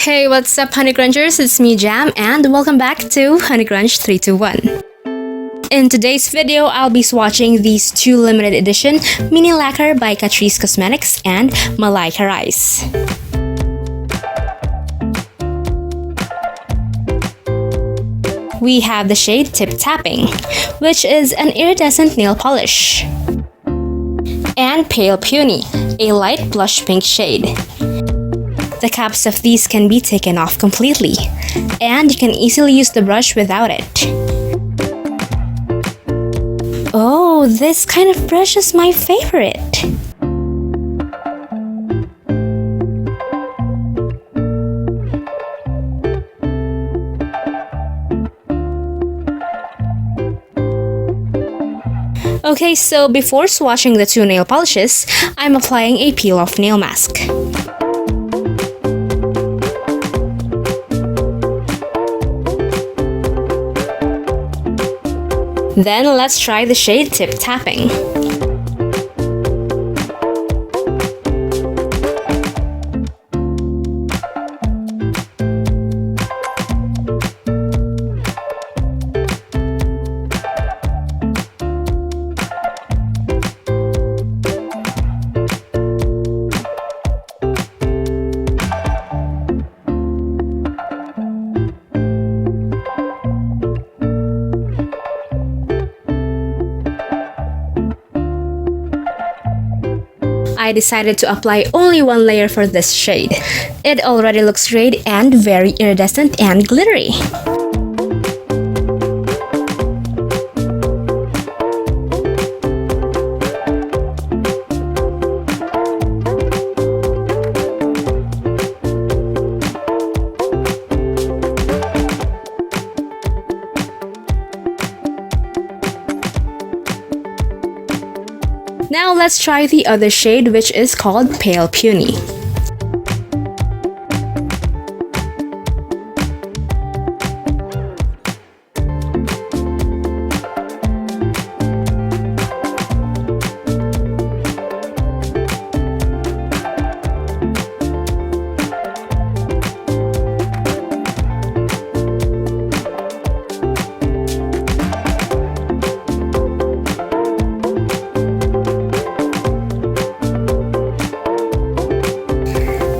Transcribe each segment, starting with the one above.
Hey, what's up, honeycrunchers? It's me, Jham, and welcome back to honeycrunch321. In today's video, I'll be swatching these two limited edition mini lacquer by Catrice Cosmetics and Malaika Rice. We have the shade Tip Tapping, which is an iridescent nail polish, and Pale Peony, a light blush pink shade. The caps of these can be taken off completely, and you can easily use the brush without it. Oh, this kind of brush is my favorite. Okay, so before swatching the two nail polishes, I'm applying a peel-off nail mask. Then let's try the shade Tip Tapping. I decided to apply only one layer for this shade. It already looks great and very iridescent and glittery. Now let's try the other shade, which is called Pale Peony.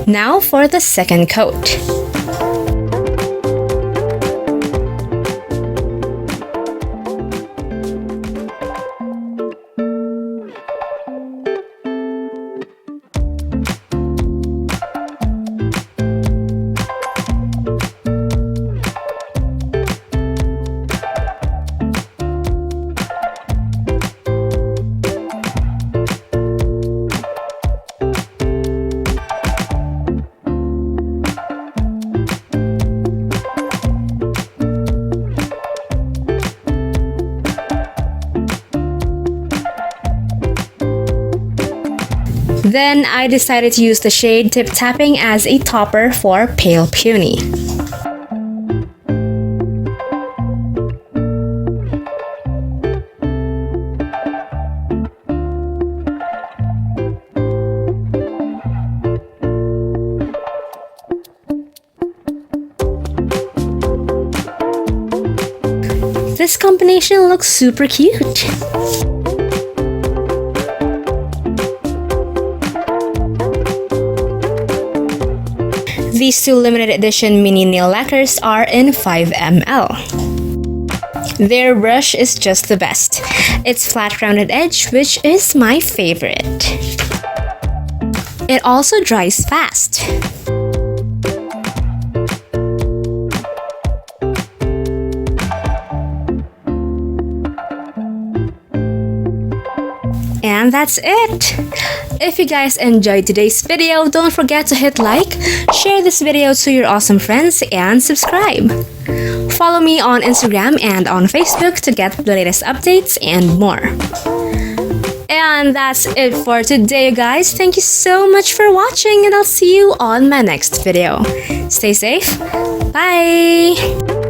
Now for the second coat. Then I decided to use the shade Tip Tapping as a topper for Pale Peony. This combination looks super cute. These two limited edition mini nail lacquers are in 5 ml. Their brush is just the best. It's flat rounded edge, which is my favorite. It also dries fast. And that's it! If you guys enjoyed today's video, don't forget to hit like, share this video to your awesome friends, and subscribe. Follow me on Instagram and on Facebook to get the latest updates and more. And that's it for today, guys. Thank you so much for watching, and I'll see you on my next video. Stay safe. Bye!